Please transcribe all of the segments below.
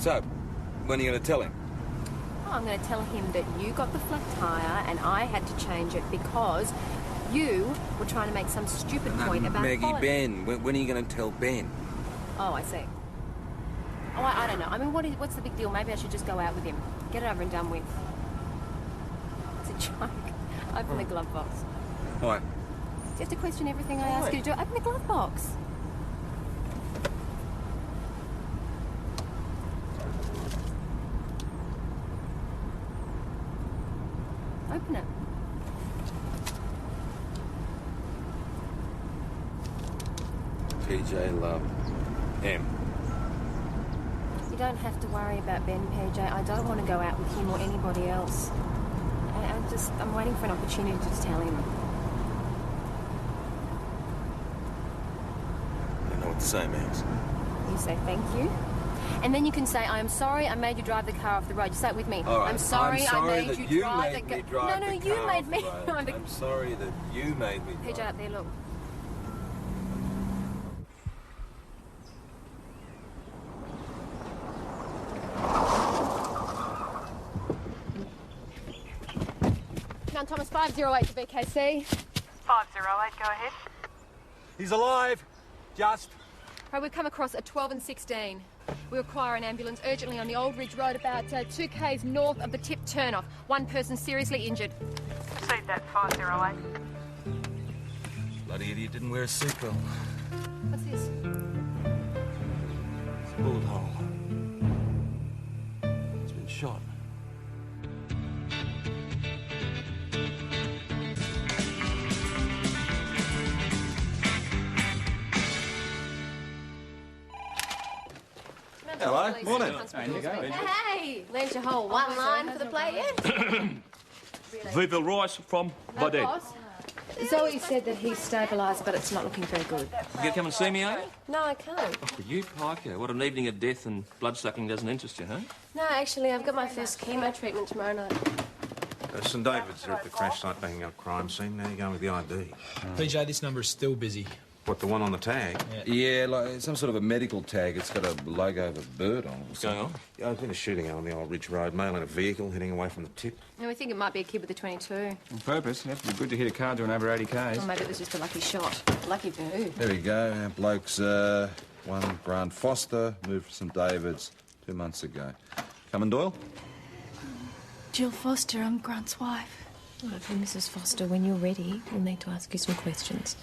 So, when are you going to tell him? Oh, I'm going to tell him that you got the flat tyre and I had to change it because you were trying to make some stupid point about Maggie, quality. Ben. When are you going to tell Ben? Oh, I see. Oh, I don't know. I mean, what's the big deal? Maybe I should just go out with him. Get it over and done with. It's a joke. Open the glove box. Why? Do you have to question everything I ask you to do? Open the glove box. Open it. PJ Love. M. You don't have to worry about Ben, PJ. I don't want to go out with him or anybody else. I'm waiting for an opportunity to tell him. I don't know what to say, Max. You say thank you. And then you can say, I am sorry I made you drive the car off the road. You say it with me. All right. I'm sorry I made that you drive made the me drive No, the you car made off me the road. drive the I'm sorry that you made me drive. PJ, up there, look. Mount Thomas 508 to BKC. 508, go ahead. He's alive. Just. Right, we've come across at 12 and 16. We require an ambulance urgently on the Old Ridge Road about 2 k's north of the tip turnoff. One person seriously injured. Proceed that 508. Bloody idiot didn't wear a seatbelt. What's this? It's a bullet hole. It's been shot. Hello. Morning. Hey! Lent your whole one line for the play yet? Viva Rice from Buddy. Zoe said that he's stabilised, but it's not looking very good. You gonna come and see me, are you? No, I can't. For you, Piker, what an evening of death and blood-sucking doesn't interest you, huh? No, actually, I've got my first chemo treatment tomorrow night. St David's are at the crash site banging up crime scene. Now you're going with the ID. PJ, this number is still busy. What, the one on the tag? Yeah, like some sort of a medical tag. It's got a logo of a bird on it. What's going on? Yeah, there's been a shooting on the Old Ridge Road. Male in a vehicle heading away from the tip. No, we think it might be a kid with a 22. On purpose. It'd have to be good to hit a car doing over 80 k's. Or maybe it was just a lucky shot. Lucky for who? There we go. Our bloke's one Grant Foster, moved to St David's 2 months ago. Coming, Doyle? Jill Foster, I'm Grant's wife. Right, Mrs. Foster, when you're ready, we'll need to ask you some questions.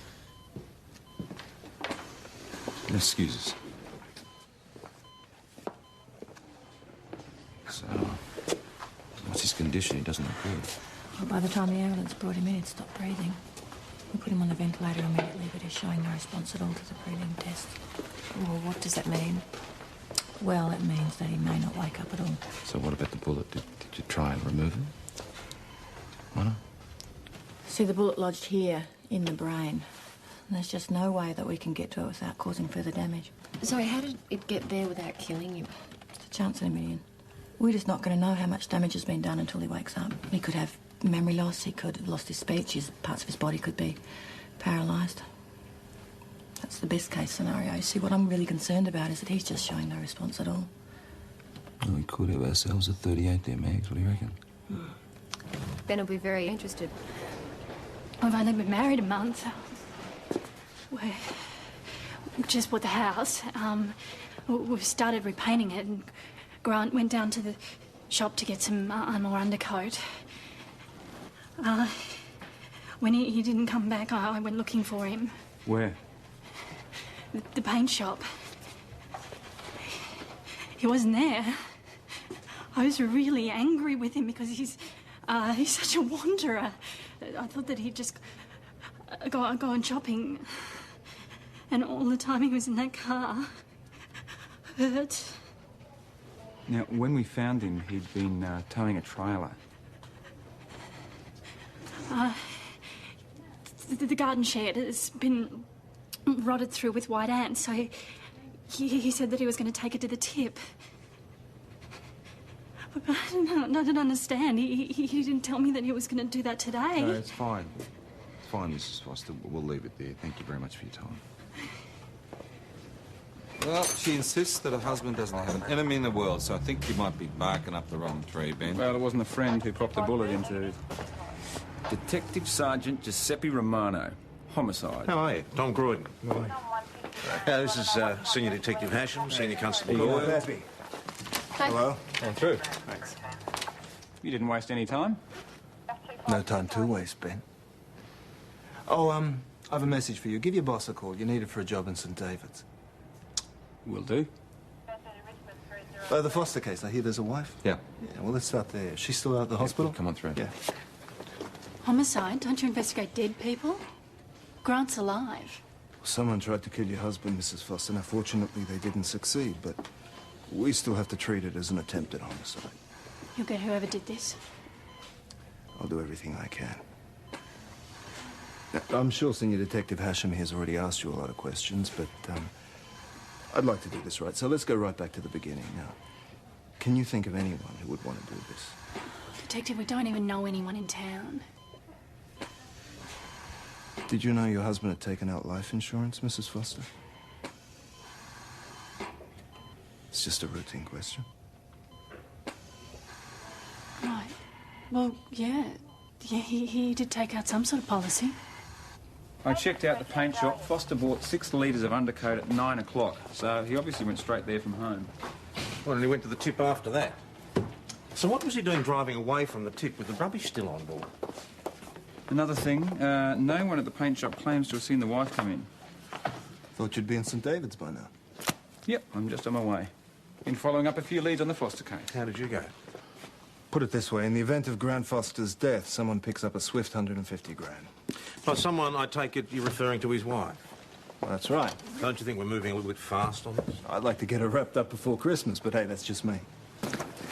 Excuse us. So, what's his condition? He doesn't look good. Well, by the time the ambulance brought him in, he'd stopped breathing. We put him on the ventilator immediately, but he's showing no response at all to the prelim test. Well, what does that mean? Well, it means that he may not wake up at all. So what about the bullet? Did you try and remove it? Why not? See, the bullet lodged here, in the brain. And there's just no way that we can get to it without causing further damage. Sorry, how did it get there without killing you? It's a chance in a million. We're just not going to know how much damage has been done until he wakes up. He could have memory loss, he could have lost his speech, parts of his body could be paralysed. That's the best case scenario. You see, what I'm really concerned about is that he's just showing no response at all. Well, we could have ourselves a 38 there, Mags. What do you reckon? Ben will be very interested. We've only been married a month. We just bought the house. We've started repainting it, and Grant went down to the shop to get some more undercoat. When he didn't come back, I went looking for him. Where? The paint shop. He wasn't there. I was really angry with him because he's such a wanderer. I thought that he'd just go on shopping. And all the time he was in that car, hurt. Now, when we found him, he'd been towing a trailer. The garden shed has been rotted through with white ants, so he said that he was going to take it to the tip. But I didn't understand. He didn't tell me that he was going to do that today. No, it's fine. It's fine, Mrs. Foster. We'll leave it there. Thank you very much for your time. Well, she insists that her husband doesn't have an enemy in the world, so I think you might be barking up the wrong tree, Ben. Well, it wasn't a friend who popped the bullet into Detective Sergeant Giuseppe Romano. Homicide. How are you? Tom Croydon. This is Senior Detective Hasham, Senior Constable Doyle. Hello. Come through. Thanks. You didn't waste any time? No time to waste, Ben. Oh, I have a message for you. Give your boss a call. You need it for a job in St. David's. Will do. The Foster case. I hear there's a wife? Yeah. Yeah, well, let's start there. She's still out at the hospital? Come on through. Yeah. Homicide? Don't you investigate dead people? Grant's alive. Someone tried to kill your husband, Mrs. Foster. Now, fortunately, they didn't succeed, but we still have to treat it as an attempted homicide. You'll get whoever did this. I'll do everything I can. Now, I'm sure Senior Detective Hasham has already asked you a lot of questions, but I'd like to do this right. So let's go right back to the beginning. Now, can you think of anyone who would want to do this? Detective, we don't even know anyone in town. Did you know your husband had taken out life insurance, Mrs. Foster? It's just a routine question. Right. Well, yeah. Yeah, he did take out some sort of policy. I checked out the paint shop. Foster bought 6 litres of undercoat at 9 o'clock, so he obviously went straight there from home. Well, and he went to the tip after that. So what was he doing driving away from the tip with the rubbish still on board? Another thing, no one at the paint shop claims to have seen the wife come in. Thought you'd be in St. David's by now. Yep, I'm just on my way. Been following up a few leads on the Foster case. How did you go? Put it this way, in the event of Grant Foster's death, someone picks up a swift 150 grand. By someone, I take it you're referring to his wife. Well, that's right. Don't you think we're moving a little bit fast on this? I'd like to get her wrapped up before Christmas, but hey, that's just me.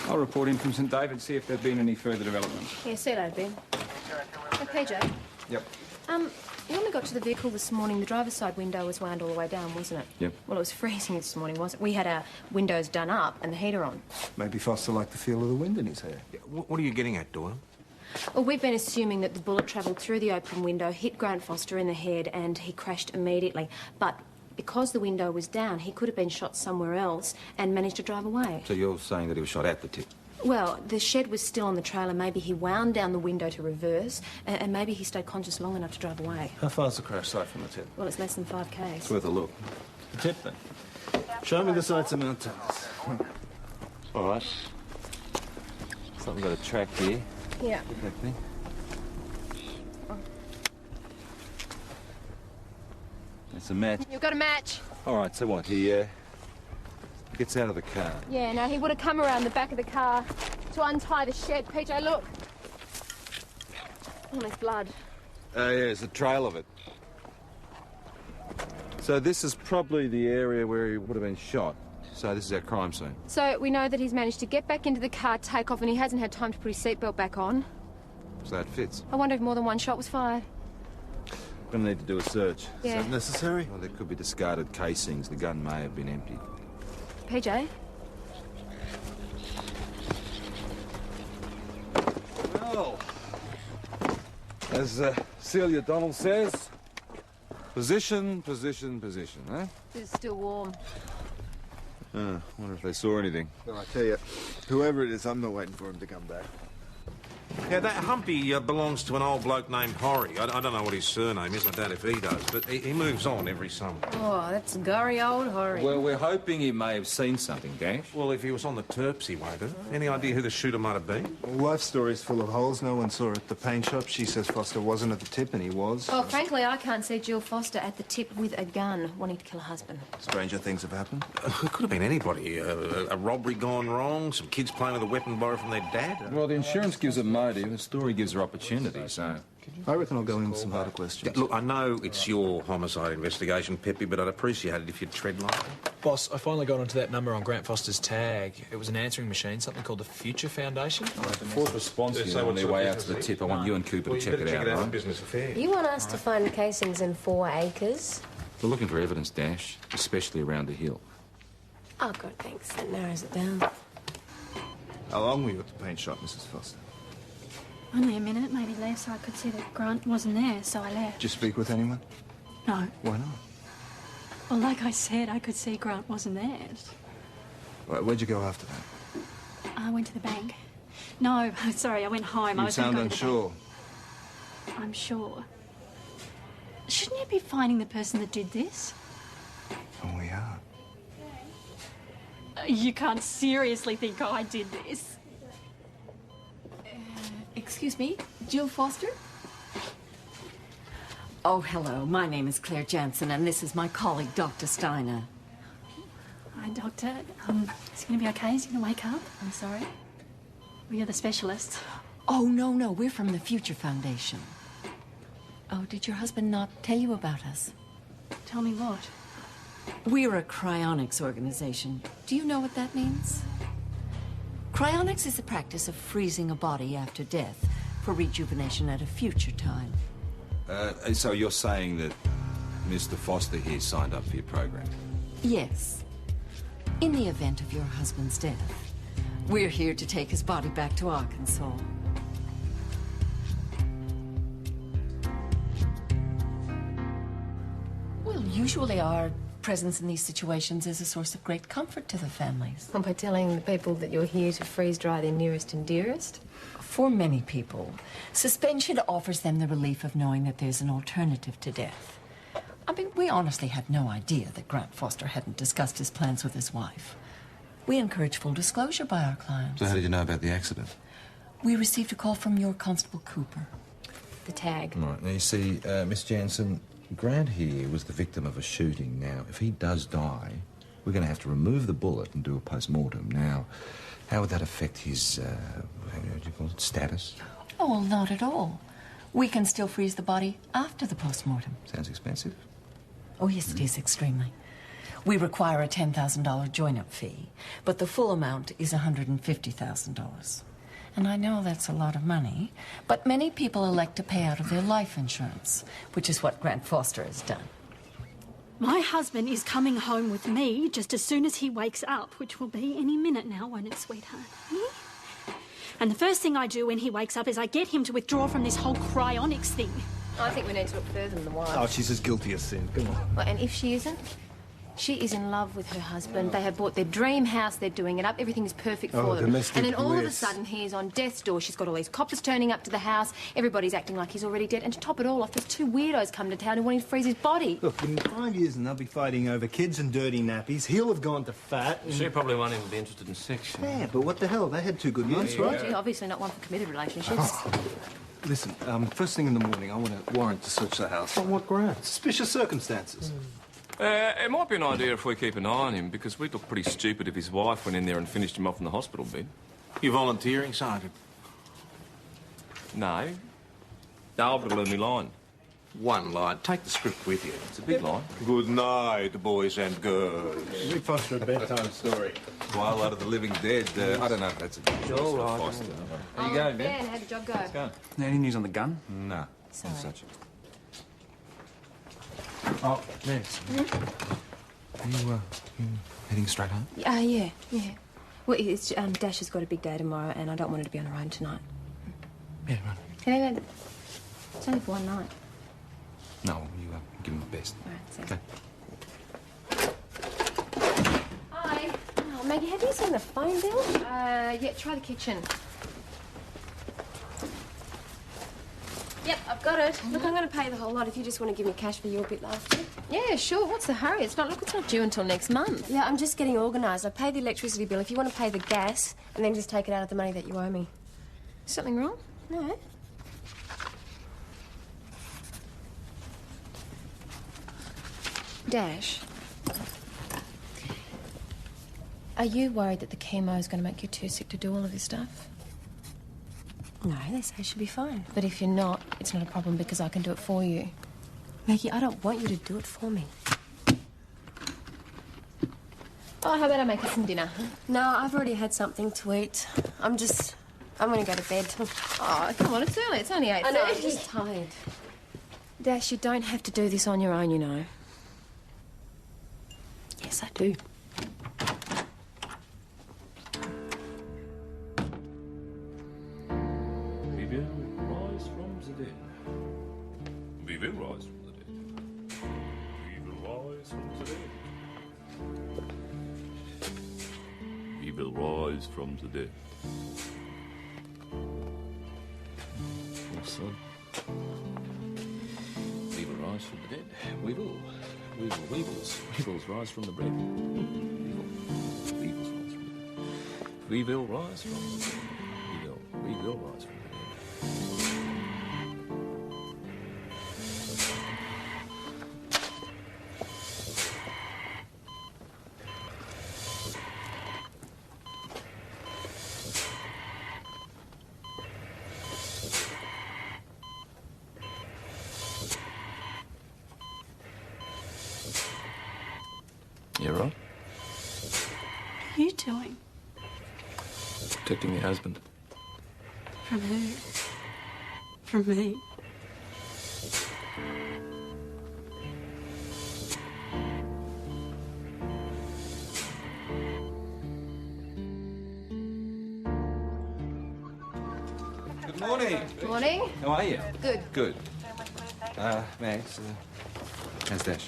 I'll report in from St. David, see if there have been any further developments. Yeah, see you later, Ben. Okay, Joe. Yep. When we got to the vehicle this morning, the driver's side window was wound all the way down, wasn't it? Yep. Well, it was freezing this morning, wasn't it? We had our windows done up and the heater on. Maybe Foster liked the feel of the wind in his hair. Yeah, what are you getting at, Doyle? Well, we've been assuming that the bullet travelled through the open window, hit Grant Foster in the head, and he crashed immediately. But because the window was down, he could have been shot somewhere else and managed to drive away. So you're saying that he was shot at the tip? Well, the shed was still on the trailer. Maybe he wound down the window to reverse, and maybe he stayed conscious long enough to drive away. How far's the crash site from the tip? Well, it's less than 5 k's. It's worth a look. The tip, then. Show me the sights of Mount Thomas. All right. Something got a track here. Yeah. Exactly. That's a match. You've got a match. All right, so what? He gets out of the car. Yeah, no, he would have come around the back of the car to untie the shed. PJ, look. Oh, there's blood. Oh, yeah, there's a trail of it. So this is probably the area where he would have been shot. So this is our crime scene. So we know that he's managed to get back into the car, take off, and he hasn't had time to put his seatbelt back on. So that fits. I wonder if more than one shot was fired. Gonna need to do a search. Yeah. Is that necessary? Well, there could be discarded casings. The gun may have been emptied. PJ? Well, as Celia Donald says, position, position, position, eh? It's still warm. Wonder if they saw anything. Well, I tell you, whoever it is, I'm not waiting for him to come back. Yeah, that Humpy belongs to an old bloke named Horry. I don't know what his surname is, I doubt if he does, but he moves on every summer. Oh, that's gory old Horry. Well, we're hoping he may have seen something, Dash. Well, if he was on the Terps, he won't have. Any idea who the shooter might have been? Wife's story's full of holes. No one saw her at the paint shop. She says Foster wasn't at the tip, and he was. Oh, frankly, I can't see Jill Foster at the tip with a gun wanting to kill her husband. Stranger things have happened. It could have been anybody. A robbery gone wrong, some kids playing with a weapon borrowed from their dad. Well, the insurance gives a motive, the story gives her opportunity, so... I reckon I'll go in with some harder questions. Look, I know it's your homicide investigation, Peppy, but I'd appreciate it if you'd tread lightly. Boss, I finally got onto that number on Grant Foster's tag. It was an answering machine, something called the Future Foundation. Fourth response unit on their way out to the tip. I want you and Cooper to check it out, right? Business affair. You want us to find casings in 4 acres? We're looking for evidence, Dash, especially around the hill. Oh, God, thanks. That narrows it down. How long were you at the paint shop, Mrs. Foster? Only a minute, maybe less. I could see that Grant wasn't there, so I left. Did you speak with anyone? No. Why not? Well, like I said, I could see Grant wasn't there. Right, where'd you go after that? I went to the bank. No, sorry, I went home. I You was gonna sound go to the unsure. bank. I'm sure. Shouldn't you be finding the person that did this? Oh, we are. You can't seriously think I did this. Excuse me, Jill Foster? Oh, hello. My name is Claire Jansen, and this is my colleague, Dr. Steiner. Hi, Doctor. Is he going to be okay? Is he going to wake up? I'm sorry. Well, you're the specialist. Oh, no, we're from the Future Foundation. Oh, did your husband not tell you about us? Tell me what? We're a cryonics organization. Do you know what that means? Cryonics is the practice of freezing a body after death for rejuvenation at a future time. So you're saying that Mr. Foster here signed up for your program? Yes. In the event of your husband's death, we're here to take his body back to Arkansas. Well, usually our presence in these situations is a source of great comfort to the families. By telling the people that you're here to freeze-dry their nearest and dearest? For many people, suspension offers them the relief of knowing that there's an alternative to death. I mean, we honestly had no idea that Grant Foster hadn't discussed his plans with his wife. We encourage full disclosure by our clients. So how did you know about the accident? We received a call from your Constable Cooper. The tag. Right, now you see, Miss Jansen, Grant here was the victim of a shooting. Now, if he does die, we're going to have to remove the bullet and do a post-mortem. Now, how would that affect his, how do you call it, status? Oh, well, not at all. We can still freeze the body after the post-mortem. Sounds expensive. Oh, yes, it is extremely. We require a $10,000 join-up fee, but the full amount is $150,000. And I know that's a lot of money, but many people elect to pay out of their life insurance, which is what Grant Foster has done. My husband is coming home with me just as soon as he wakes up, which will be any minute now, won't it, sweetheart? And the first thing I do when he wakes up is I get him to withdraw from this whole cryonics thing. I think we need to look further than the wife. Oh, she's as guilty as sin. Come on. Well, and if she isn't? She is in love with her husband. They have bought their dream house. They're doing it up. Everything is perfect for them. domestic And then all of a bliss. sudden, he is on death's door. She's got all these coppers turning up to the house. Everybody's acting like he's already dead. And to top it all off, there's two weirdos come to town who want him to freeze his body. Look, in 5 years and they'll be fighting over kids and dirty nappies. He'll have gone to fat. And... She probably won't even be interested in sex. Yeah, but what the hell? They had 2 good months, right? Gee, obviously not one for committed relationships. Listen, first thing in the morning, I want a warrant to search the house. On what grounds? Suspicious circumstances. It might be an idea if we keep an eye on him, because we'd look pretty stupid if his wife went in there and finished him off in the hospital bed. You volunteering, Sergeant? No. No, I've got to learn my line. One line. Take the script with you. It's a big line. Good night, boys and girls. We foster a bedtime story. Twilight of the Living Dead. I don't know if that's a good choice for Foster. How you going, Ben? Ben, how'd the job go? How's it going? Any news on the gun? No. Sorry. Such Oh, yes. Are you heading straight home? Yeah. Well, it's, Dash has got a big day tomorrow, and I don't want her to be on her own tonight. Yeah, right. Can I go? It's only for one night. No, you give him the best. All right, so. Okay. Hi. Oh, Maggie, have you seen the phone bill? Yeah, try the kitchen. Yep, I've got it. Look, I'm going to pay the whole lot if you just want to give me cash for your bit last year. Yeah, sure. What's the hurry? It's not due until next month. Yeah, I'm just getting organised. I pay the electricity bill. If you want to pay the gas, and then just take it out of the money that you owe me. Something wrong? No. Dash. Are you worried that the chemo is going to make you too sick to do all of this stuff? No, they say you should be fine. But if you're not, it's not a problem because I can do it for you. Maggie, I don't want you to do it for me. Oh, how about I make us some dinner? No, I've already had something to eat. I'm going to go to bed. Oh, come on, it's early. It's only 8:30. I know, I'm just tired. Dash, you don't have to do this on your own, you know. Yes, I do. We will rise from the dead. We will rise from the dead. We will rise rise from the dead. We will rise from the dead. Oh, son. We will rise from the dead. We will. Weevils rise from the bread. Weevils rise from the dead. We will rise from the dead. We will rise from the dead. You right? What are you doing? Protecting your husband. From who? From me? Good morning. Morning. How are you? Good. Good. Max, how's Dash?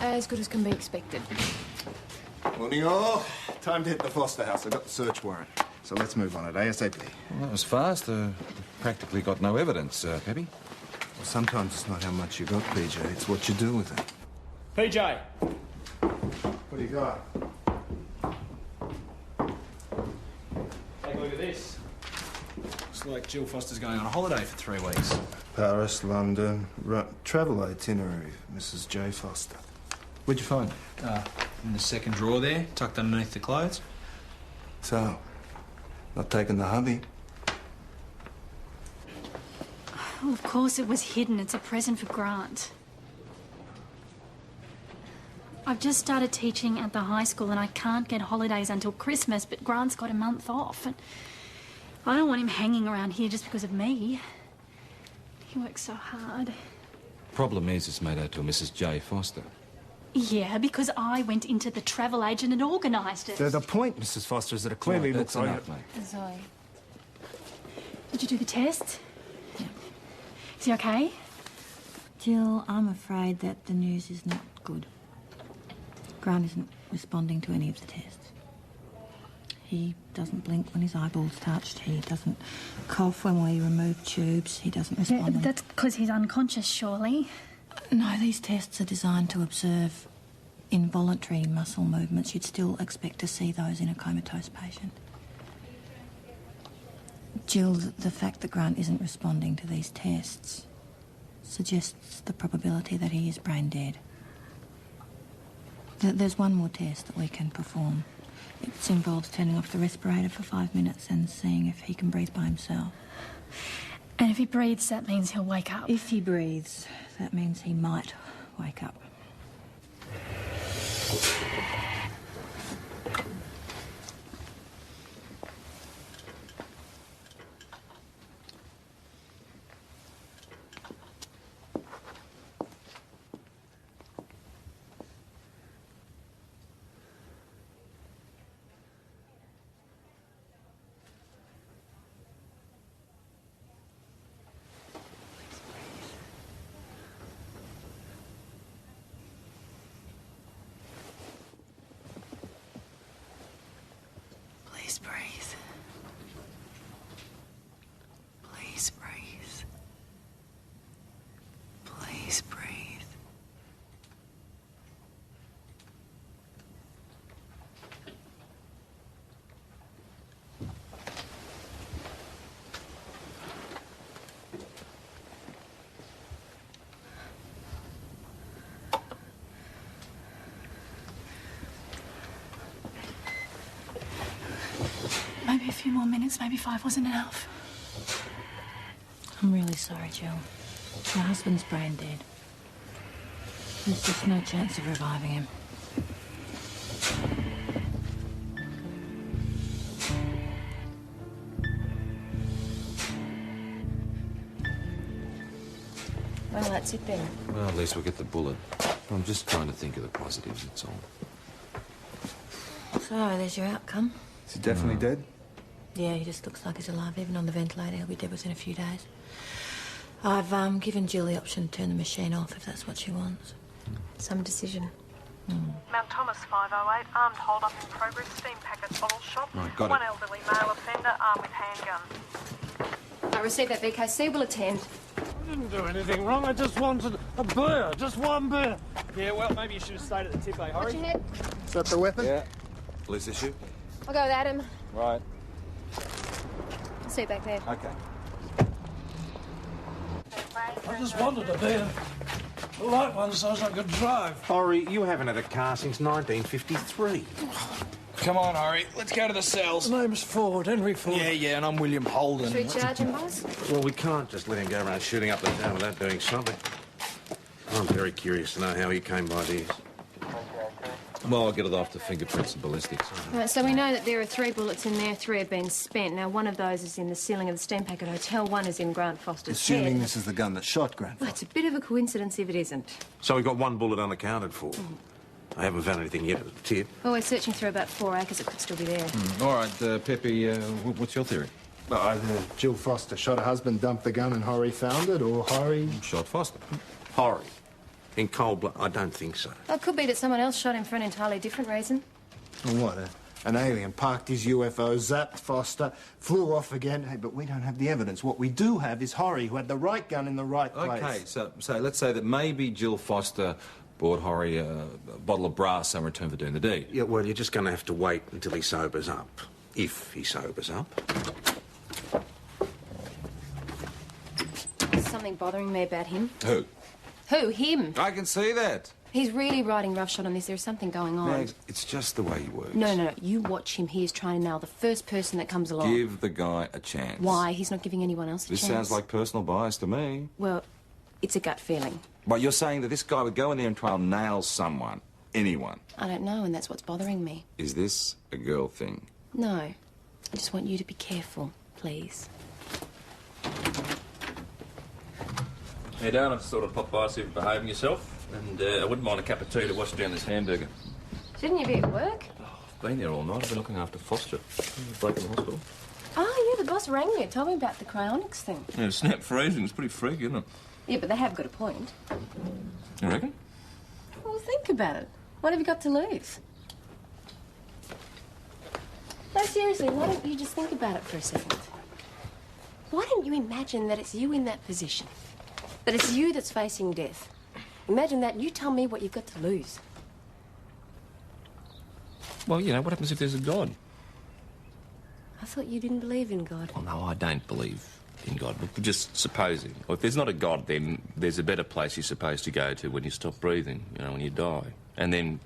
As good as can be expected. Morning, all. Time to hit the Foster house. I've got the search warrant. So let's move on it ASAP. Well, that was fast. Practically got no evidence, Peppy. Well, sometimes it's not how much you got, PJ. It's what you do with it. PJ! What do you got? Take a look at this. Looks like Jill Foster's going on a holiday for 3 weeks. Paris, London, travel itinerary, Mrs. J. Foster. Where'd you find it? In the second drawer there, tucked underneath the clothes. So, not taking the hubby? Well, of course it was hidden. It's a present for Grant. I've just started teaching at the high school and I can't get holidays until Christmas, but Grant's got a month off. And I don't want him hanging around here just because of me. He works so hard. Problem is, it's made out to a Mrs. J. Foster. Yeah, because I went into the travel agent and organised it. The point, Mrs. Foster, is that it clearly looks like... That's enough, mate. Zoe. Did you do the test? Yeah. Is he okay? Jill, I'm afraid that the news is not good. Grant isn't responding to any of the tests. He doesn't blink when his eyeball's touched. He doesn't cough when we remove tubes. He doesn't respond. Yeah, but that's because he's unconscious, surely. No, these tests are designed to observe involuntary muscle movements. You'd still expect to see those in a comatose patient. Jill, the fact that Grant isn't responding to these tests suggests the probability that he is brain dead. There's one more test that we can perform. It involves turning off the respirator for 5 minutes and seeing if he can breathe by himself. And if he breathes, that means he'll wake up. If he breathes, that means he might wake up. Please breathe. Please breathe. Please breathe. Maybe a few more minutes, maybe 5 wasn't enough. I'm really sorry, Jill. My husband's brain dead. There's just no chance of reviving him. Well, that's it then. Well, at least we'll get the bullet. I'm just trying to think of the positives, that's all. So, there's your outcome. Is he definitely dead? Yeah, he just looks like he's alive, even on the ventilator. He'll be dead within a few days. I've given Jill the option to turn the machine off if that's what she wants. Some decision. Mount Thomas 508, armed hold-up in progress, steam packet bottle shop. Right, got it. One elderly male offender armed with handgun. I received that, VKC. Will attend. I didn't do anything wrong. I just wanted a beer. Just one beer. Yeah, well, maybe you should have stayed at the tip, eh, Watch Horry? your head. Is that the weapon? Yeah. Police issue? I'll go with Adam. Right. I'll see you back there. Okay. I just wanted a beer. The light one so I could drive. Horry, you haven't had a car since 1953. Come on, Horry. Let's go to the cells. The name's Ford, Henry Ford. Yeah, and I'm William Holden. Should we charge him, boss? Well, we can't just let him go around shooting up and down without doing something. I'm very curious to know how he came by these. Well, I'll get it off to fingerprints and ballistics. Right, so we know that there are 3 bullets in there, 3 have been spent. Now, one of those is in the ceiling of the Steam Packet Hotel, one is in Grant Foster's Assuming head. this is the gun that shot Grant Well, it's a bit of a coincidence if it isn't. So we've got one bullet unaccounted for. I haven't found anything yet at the tip. Well, we're searching through about 4 acres. It could still be there. All right, Pepe, what's your theory? Either Jill Foster shot her husband, dumped the gun, and Horry found it, or Horry shot Foster. Horry? In cold blood? I don't think so. Well, it could be that someone else shot him for an entirely different reason. What? An alien parked his UFO, zapped Foster, flew off again. Hey, but we don't have the evidence. What we do have is Horry, who had the right gun in the right place. Okay, so let's say that maybe Jill Foster bought Horry a bottle of brass in return for doing the deed. Yeah, well, you're just going to have to wait until he sobers up. If he sobers up. There's something bothering me about him. Who? Who? Him. I can see that. He's really riding roughshod on this. There's something going on. Mags, it's just the way he works. No. You watch him. He is trying to nail the first person that comes along. Give the guy a chance. Why? He's not giving anyone else a This chance. sounds like personal bias to me. Well, it's a gut feeling. But you're saying that this guy would go in there and try and nail someone, anyone. I don't know, and that's what's bothering me. Is this a girl thing? No. I just want you to be careful, please. Hey, Dan, I've sort of popped by, see if you're behaving yourself. And I wouldn't mind a cup of tea to wash down this hamburger. Shouldn't you be at work? I've been there all night. I've been looking after Foster. Bloke in the hospital. Oh, yeah, the boss rang me. Told me about the cryonics thing. Yeah, snap freezing. It's pretty freaky, isn't it? Yeah, but they have got a point. You reckon? Well, think about it. What have you got to lose? No, seriously, why don't you just think about it for a second? Why don't you imagine that it's you in that position? That it's you that's facing death? Imagine that, and you tell me what you've got to lose. Well, you know, what happens if there's a God? I thought you didn't believe in God. Well, no, I don't believe in God. But just supposing. Well, if there's not a God, then there's a better place you're supposed to go to when you stop breathing, you know, when you die. And then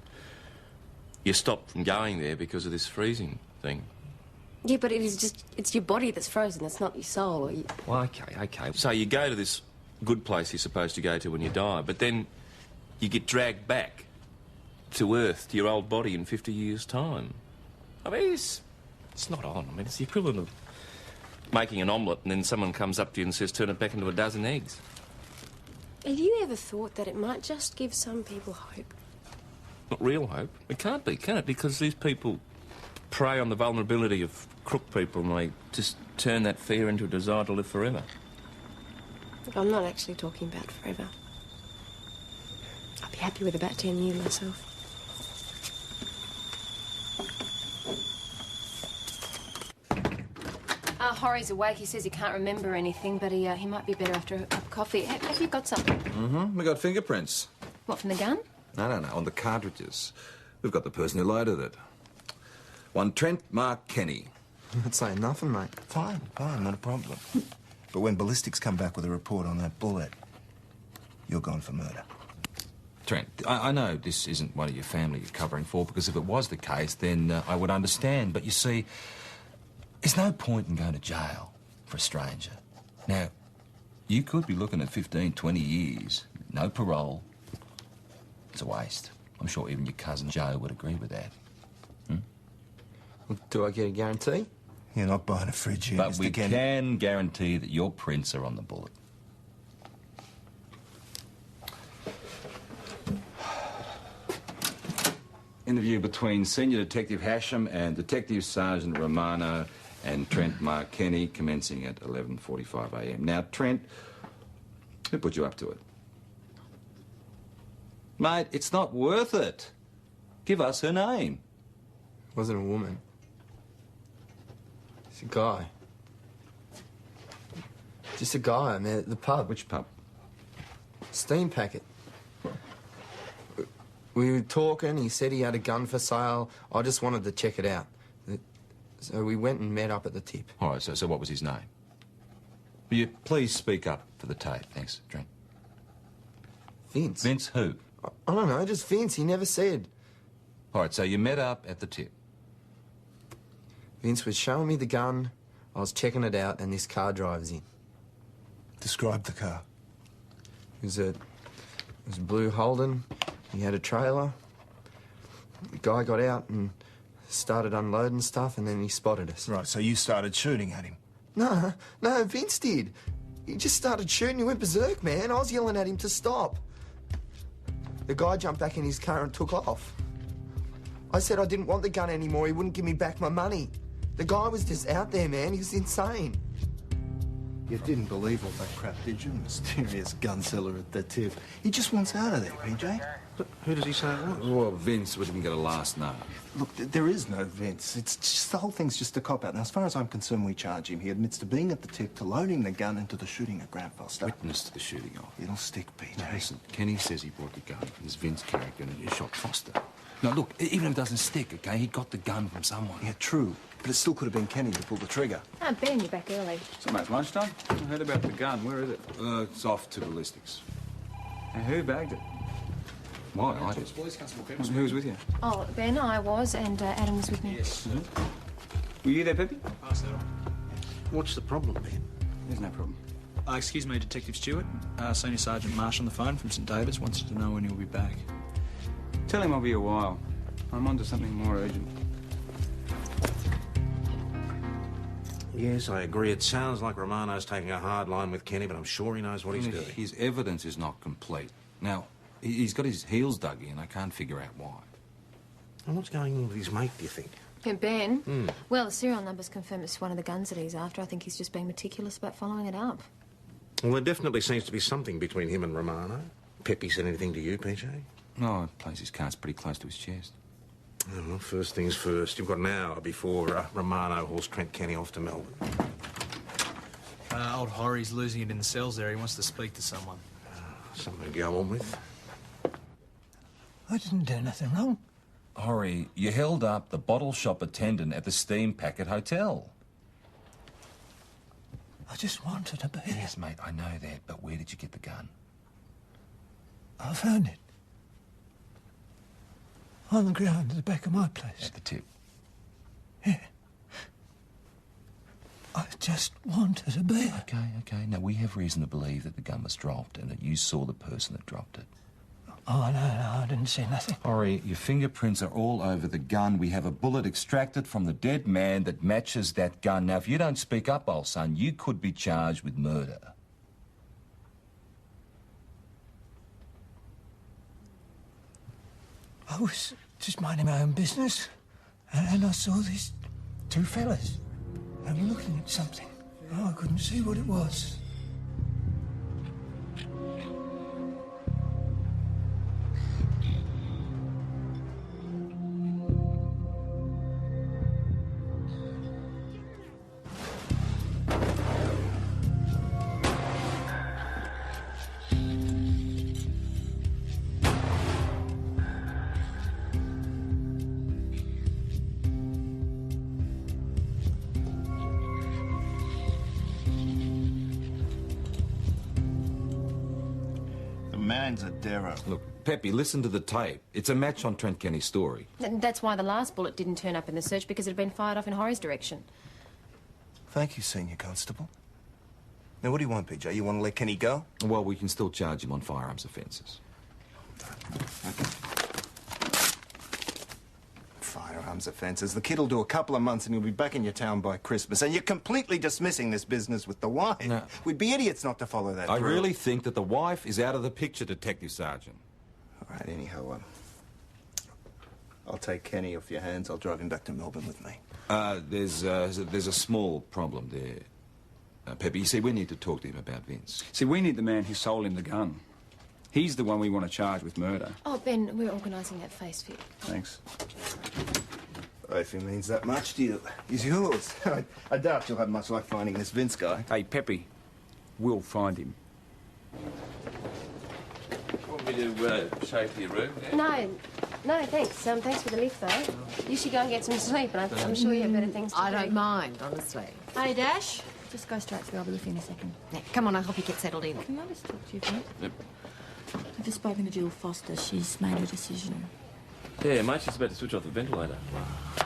you stop from going there because of this freezing thing. Yeah, but it's your body that's frozen, it's not your soul. Or Well, okay. So you go to this good place you're supposed to go to when you die, but then you get dragged back to Earth, to your old body in 50 years' time. I mean, it's not on. I mean, it's the equivalent of making an omelette and then someone comes up to you and says, turn it back into a dozen eggs. Have you ever thought that it might just give some people hope? Not real hope. It can't be, can it? Because these people prey on the vulnerability of crook people and they just turn that fear into a desire to live forever. I'm not actually talking about forever. I'd be happy with about 10 years myself. Horry's awake. He says he can't remember anything, but he might be better after a cup of coffee. Have you got something? Mm-hmm. We got fingerprints. What, from the gun? No, on the cartridges. We've got the person who loaded it. One Trent Mark Kenny. That's saying nothing, mate. Fine, not a problem. But when ballistics come back with a report on that bullet, you're gone for murder. Trent, I know this isn't one of your family you're covering for, because if it was the case, then I would understand. But you see, there's no point in going to jail for a stranger. Now, you could be looking at 15, 20 years, no parole. It's a waste. I'm sure even your cousin Joe would agree with that. Well, do I get a guarantee? You're not buying a fridge here, But Mr. we Kenny. can guarantee that your prints are on the bullet. Interview between Senior Detective Hashem and Detective Sergeant Romano and Trent Mark Kenny commencing at 11:45 a.m. Now, Trent, who put you up to it? Mate, it's not worth it. Give us her name. Wasn't a woman. It's a guy. Just a guy I met at the pub. Which pub? Steam Packet. We were talking, he said he had a gun for sale. I just wanted to check it out. So we went and met up at the tip. All right, so what was his name? Will you please speak up for the tape? Thanks, Trent. Vince. Vince who? I don't know, just Vince. He never said. All right, so you met up at the tip. Vince was showing me the gun, I was checking it out, and this car drives in. Describe the car. It was a blue Holden. He had a trailer. The guy got out and started unloading stuff, and then he spotted us. Right, so you started shooting at him? No, Vince did. He just started shooting. He went berserk, man. I was yelling at him to stop. The guy jumped back in his car and took off. I said I didn't want the gun anymore. He wouldn't give me back my money. The guy was just out there, man. He was insane. You didn't believe all that crap, did you? Mysterious gun seller at the tip. He just wants out of there, PJ. But who does he say it was? Well, Vince, we didn't get a last name. Look, there is no Vince. It's just the whole thing's just a cop-out. Now, as far as I'm concerned, we charge him. He admits to being at the tip, to loading the gun, and to the shooting at Grant Foster. Witness to the shooting off. It'll stick, PJ. Now, listen, Kenny says he brought the gun from his Vince character and he shot Foster. Now, look, even if it doesn't stick, OK, he got the gun from someone. Yeah, true. But it still could have been Kenny who pulled the trigger. Oh, Ben, you're back early. It's almost lunchtime. I heard about the gun. Where is it? It's off to ballistics. And who bagged it? Why? I did. Who was with you? Oh, Ben, I was, and Adam was with me. Yes. Were you there, Peppy? Pass that on. What's the problem, Ben? There's no problem. Excuse me, Detective Stewart. Senior Sergeant Marsh on the phone from St David's wants to know when he'll be back. Tell him I'll be a while. I'm on to something more urgent. Yes, I agree. It sounds like Romano's taking a hard line with Kenny, but I'm sure he knows what he's doing. His evidence is not complete. Now, he's got his heels dug in. I can't figure out why. And what's going on with his mate, do you think? Yeah, Ben? Well, the serial numbers confirm it's one of the guns that he's after. I think he's just being meticulous about following it up. Well, there definitely seems to be something between him and Romano. Peppy said anything to you, PJ? No, he plays his cards pretty close to his chest. Oh, well, first things first. You've got an hour before Romano hauls Trent Kenny off to Melbourne. Old Horry's losing it in the cells there. He wants to speak to someone. Something to go on with. I didn't do nothing wrong. Horry, you held up the bottle shop attendant at the Steam Packet Hotel. I just wanted a beer. Yes, mate, I know that, but where did you get the gun? I found it. On the ground at the back of my place. At the tip? Yeah. I just wanted a beer. OK. Now, we have reason to believe that the gun was dropped and that you saw the person that dropped it. Oh, no, I didn't see nothing. Horry, your fingerprints are all over the gun. We have a bullet extracted from the dead man that matches that gun. Now, if you don't speak up, old son, you could be charged with murder. I was just minding my own business, and I saw these two fellas. They were looking at something. Oh, I couldn't see what it was. Man's a derro. Look, Peppy, listen to the tape. It's a match on Trent Kenny's story. And that's why the last bullet didn't turn up in the search, because it had been fired off in Horry's direction. Thank you, Senior Constable. Now, what do you want, PJ? You want to let Kenny go? Well, we can still charge him on firearms offences. Firearms offences. The kid'll do a couple of months and he'll be back in your town by Christmas. And you're completely dismissing this business with the wife. No. We'd be idiots not to follow that I through. really think that the wife is out of the picture, Detective Sergeant. All right, anyhow, I'll take Kenny off your hands. I'll drive him back to Melbourne with me. There's a small problem there. Peppy, you see, we need to talk to him about Vince. See, we need the man who sold him the gun. He's the one we want to charge with murder. Oh, Ben, we're organising that face fit. Thanks. If he means that much to you, he's yours. I doubt you'll have much luck finding this Vince guy. Hey, Peppy, we'll find him. Want me to show you to your room? No, thanks. Thanks for the lift, though. You should go and get some sleep, and I'm sure you have better things to do. I don't mind, honestly. Hey, Dash. Just go straight through. I'll be with you in a second. Yeah, come on, I hope you get settled in. Can I just talk to you, Vince? Yep. I've just spoken to Jill Foster. She's made her decision. Yeah, mate, she's about to switch off the ventilator.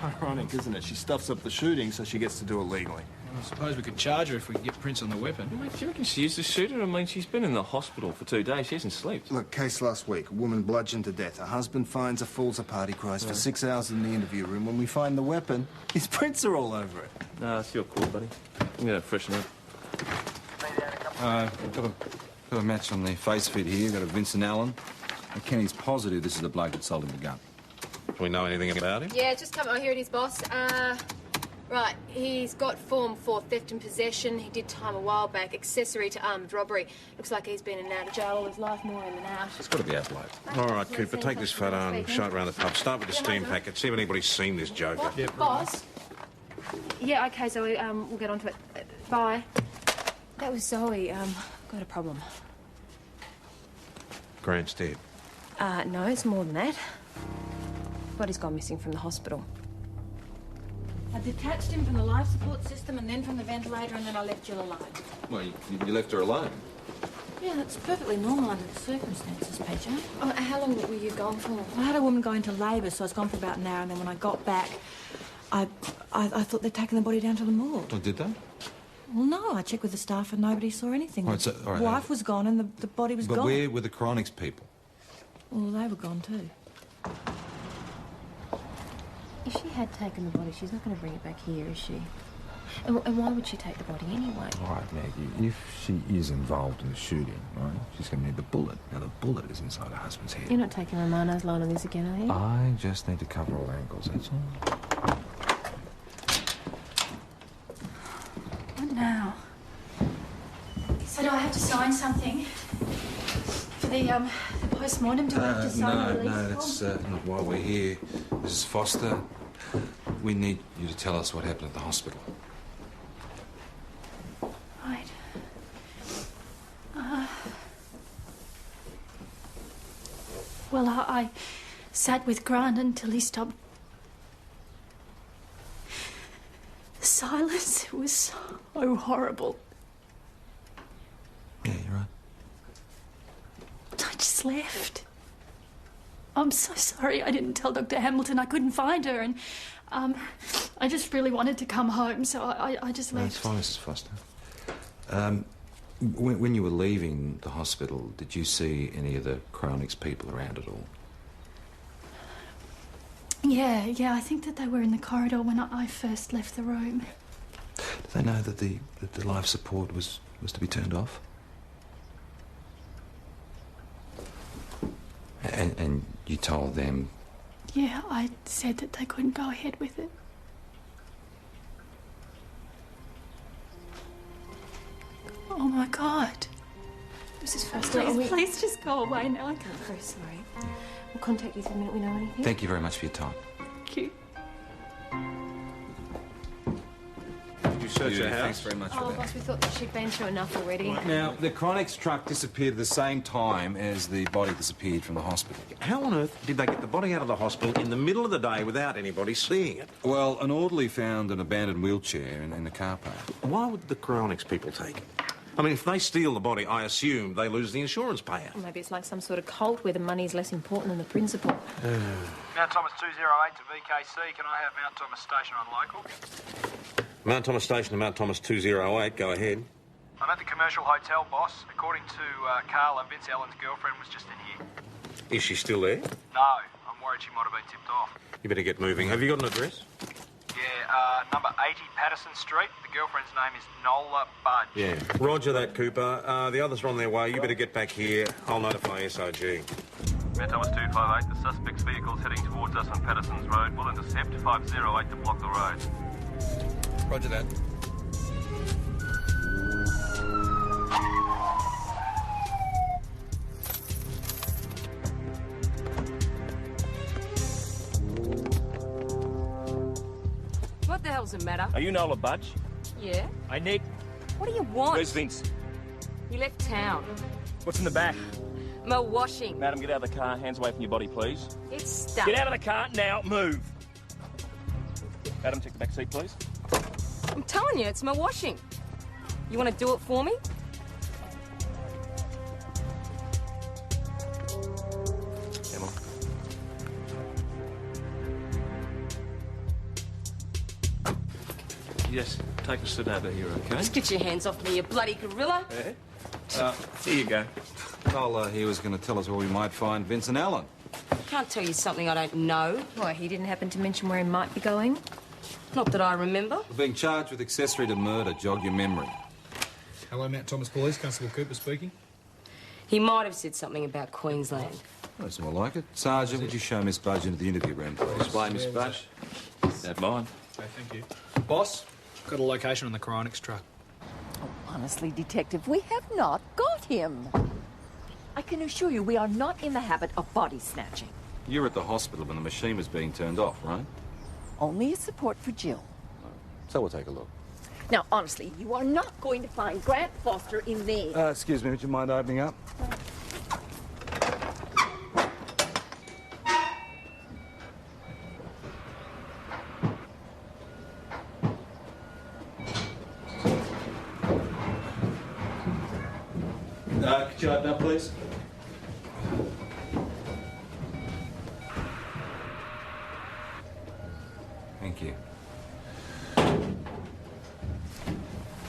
Ironic, isn't it? She stuffs up the shooting so she gets to do it legally. I suppose we could charge her if we could get prints on the weapon. Mate, do you reckon she used to shoot her? I mean, she's been in the hospital for 2 days. She hasn't slept. Look, case last week. A woman bludgeoned to death. Her husband finds her, falls apart. He cries for 6 hours in the interview room. When we find the weapon, his prints are all over it. No, it's your call, buddy. I'm going to freshen up. We've got a match on the face fit here. We've got a Vincent Allen. And Kenny's positive this is the bloke that sold him the gun. Do we know anything about him? Yeah, just come. Oh, here it is, boss. Right, he's got form for theft and possession. He did time a while back. Accessory to armed robbery. Looks like he's been in and out of jail all his life, more in than out. It's got to be out bloke. All right, Cooper, take this photo and show it around the pub. Start with the steam packet. See if anybody's seen this joker. What? Yep. Boss? Yeah, OK, so we'll get on to it. Bye. That was Zoe. Got a problem. Grant's dead. No, it's more than that. Body's gone missing from the hospital. I detached him from the life support system and then from the ventilator, and then I left Jill alone. Well, you left her alone. Yeah, that's perfectly normal under the circumstances, PJ. Oh, how long were you gone for? I had a woman go into labour, so I was gone for about an hour, and then when I got back, I thought they'd taken the body down to the morgue. Oh, did they? Well, no, I checked with the staff and nobody saw anything. All right, so, all right, the wife was gone and the body was gone. But where were the chronics people? Well, they were gone too. If she had taken the body, she's not going to bring it back here, is she? And why would she take the body anyway? All right, Maggie, if she is involved in the shooting, right, she's going to need the bullet. Now, the bullet is inside her husband's head. You're not taking Romano's line on this again, are you? I just need to cover all angles, that's all. What now? So do I have to sign something? For the post-mortem, do I have to sign the release No, that's not why we're here. Mrs. Foster, we need you to tell us what happened at the hospital. Right. Well, I sat with Grant until he stopped. The silence, it was so horrible. Yeah, you're right. I just left. I'm so sorry I didn't tell Dr. Hamilton I couldn't find her, and I just really wanted to come home, so I just left. That's fine, Mrs. Foster. When you were leaving the hospital, did you see any of the chronics people around at all? Yeah, I think that they were in the corridor when I first left the room. Did they know that the life support was to be turned off? And you told them? Yeah, I said that they couldn't go ahead with it. Oh my God. Mrs. Foster, Please just go away now. I'm very sorry. We'll contact you the minute we know anything. Thank you very much for your time. Thank you. Did you search her house? Thanks very much for Oh, that. boss, we thought that she'd been through enough already. Now, the chronics truck disappeared at the same time as the body disappeared from the hospital. How on earth did they get the body out of the hospital in the middle of the day without anybody seeing it? Well, an orderly found an abandoned wheelchair in the car park. Why would the chronics people take it? I mean, if they steal the body, I assume they lose the insurance payout. Or maybe it's like some sort of cult where the money's less important than the principle. Mount Thomas 208 to VKC. Can I have Mount Thomas Station on local? Mount Thomas Station to Mount Thomas 208. Go ahead. I'm at the commercial hotel, boss. According to Carla, Vince Allen's girlfriend was just in here. Is she still there? No, I'm worried she might have been tipped off. You better get moving. Have you got an address? Yeah, number 80 Patterson Street. The girlfriend's name is Nola Budge. Yeah. Roger that, Cooper. The others are on their way. You better get back here. I'll notify SRG. Mount Thomas 258, the suspect's vehicle's heading towards us on Patterson's Road. We'll intercept 508 to block the road. Roger that. matter? Are you Nola Budge? Yeah? Hey, Nick. What do you want? Where's Vince? He left town. What's in the back? My washing. Madam, get out of the car. Hands away from your body, please. It's stuck. Get out of the car now. Move. Madam, take the back seat, please. I'm telling you, it's my washing. You want to do it for me? Emma. Yes, take a sit over here, okay? Just get your hands off me, you bloody gorilla. Yeah. Here you go. Nola, he was going to tell us where we might find Vincent Allen. Can't tell you something I don't know. Why, he didn't happen to mention where he might be going? Not that I remember. Being charged with accessory to murder. Jog your memory. Hello, Mount Thomas Police, Constable Cooper speaking. He might have said something about Queensland. That's more like it. Sergeant, would you show Miss Budge into the interview room, please? Display, Miss Budge. Don't mind. Okay, thank you. Boss, got a location on the cryonics truck. Honestly, Detective, we have not got him. I can assure you we are not in the habit of body snatching. You were at the hospital when the machine was being turned off, right? Only as support for Jill. So we'll take a look. Now, honestly, you are not going to find Grant Foster in there. Excuse me, would you mind opening up? Could you open up, please? Thank you.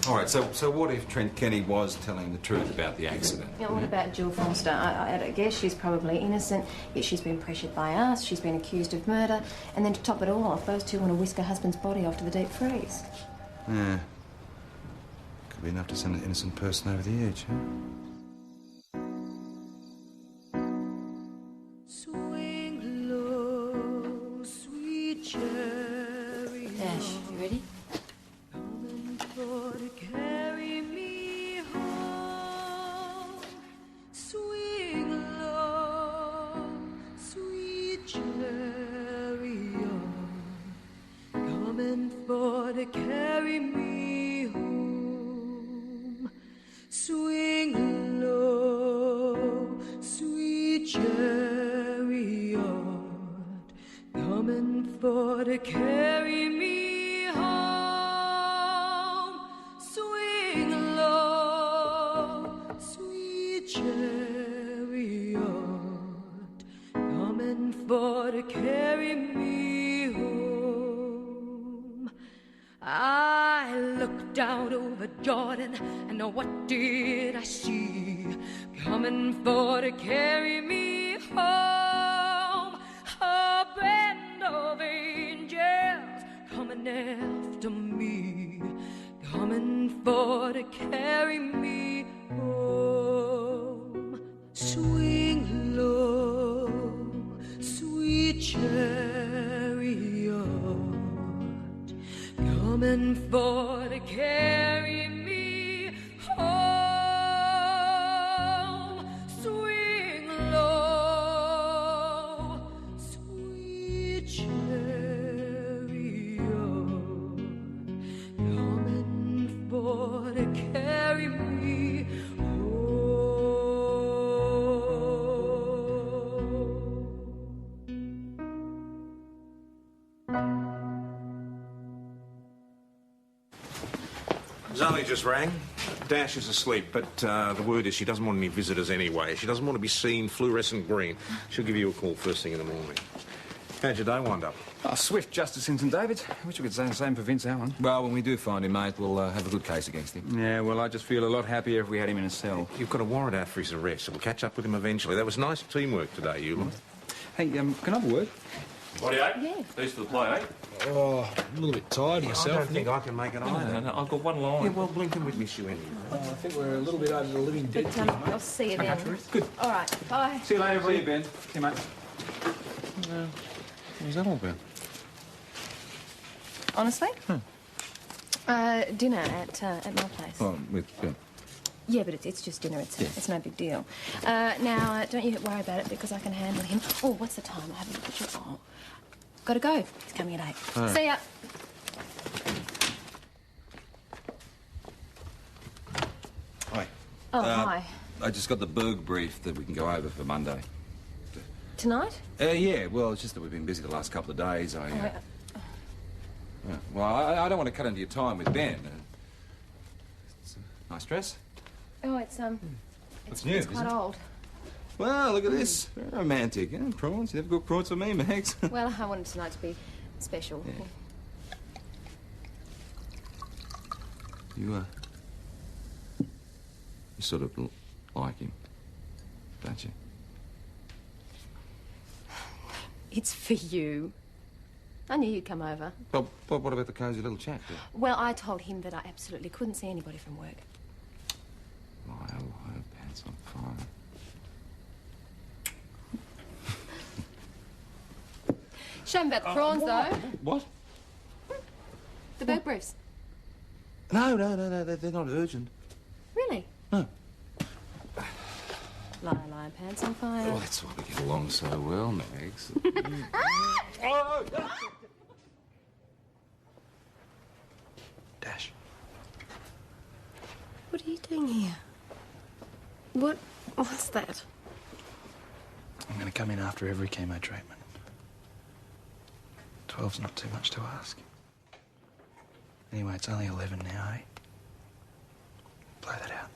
All right, so what if Trent Kenny was telling the truth about the accident? Now, what about Jill Foster? I guess she's probably innocent, yet she's been pressured by us, she's been accused of murder, and then to top it all off, those two want to whisk her husband's body off to the deep freeze. Yeah. Could be enough to send an innocent person over the edge, huh? Swing low, sweet cherry. Dash, you ready? For to carry me home. Swing low, sweet chariot, coming for to carry me home. Swing low, sweet chariot, coming for to carry me home. Swing low, sweet chariot, coming for to carry me home. I looked out over Jordan, and what did I see? Coming for to carry me home. A band of angels coming after me, coming for to carry me home. Swing low, sweet chariot, coming for to carry me home. Swing low, sweet chariot, coming for to carry me Zoe just rang. Dash is asleep, but the word is she doesn't want any visitors anyway. She doesn't want to be seen fluorescent green. She'll give you a call first thing in the morning. How'd your day wind up? Oh, swift justice in St David's. I wish we could say the same for Vince Allen. Well, when we do find him, mate, we'll have a good case against him. Yeah, well, I just feel a lot happier if we had him in a cell. You've got a warrant out for his arrest, so we'll catch up with him eventually. That was nice teamwork today, you lot. Hey, can I have a word? What do you Yeah. These for the play, eh? Oh, I'm a little bit tired myself. I don't think I can make it either. No, I've got one line. Yeah, well, Blinken would miss you anyway. I think we're a little bit over the living dead. But I'll see you then. Good. All right, bye. See you later, everybody. Ben. See you, mate. What was that all about? Honestly? Dinner at my place. Oh, with Yeah, but it's just dinner. It's no big deal. Now, don't you worry about it because I can handle him. Oh, what's the time? I haven't looked at your... Oh, gotta go. He's coming at 8. All right. See ya. Oh, hi. I just got the Berg brief that we can go over for Monday. Tonight? Yeah, well, it's just that we've been busy the last couple of days. Yeah, well, I don't want to cut into your time with Ben. It's a nice dress. Oh, it's new, it's quite old. Well, look at this. Very romantic. Yeah, prawns. You never cook prawns for me, Max. Well, I wanted tonight to be special. Yeah. You sort of like him, don't you? It's for you. I knew you'd come over. But what about the cosy little chat? Well, I told him that I absolutely couldn't see anybody from work. Lyle, her pants on fire. Show him about the prawns, though. What? The Berg briefs. No, they're not urgent. Really? No. Lie, pants on fire. Well, that's why we get along so well, Max. Dash. What are you doing here? What's that? I'm going to come in after every chemo treatment. 12's not too much to ask. Anyway, it's only 11 now, eh? Blow that out.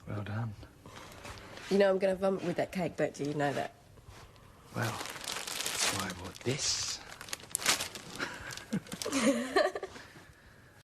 Well done. You know I'm going to vomit with that cake, don't you? You know that. Well, that's why I bought this.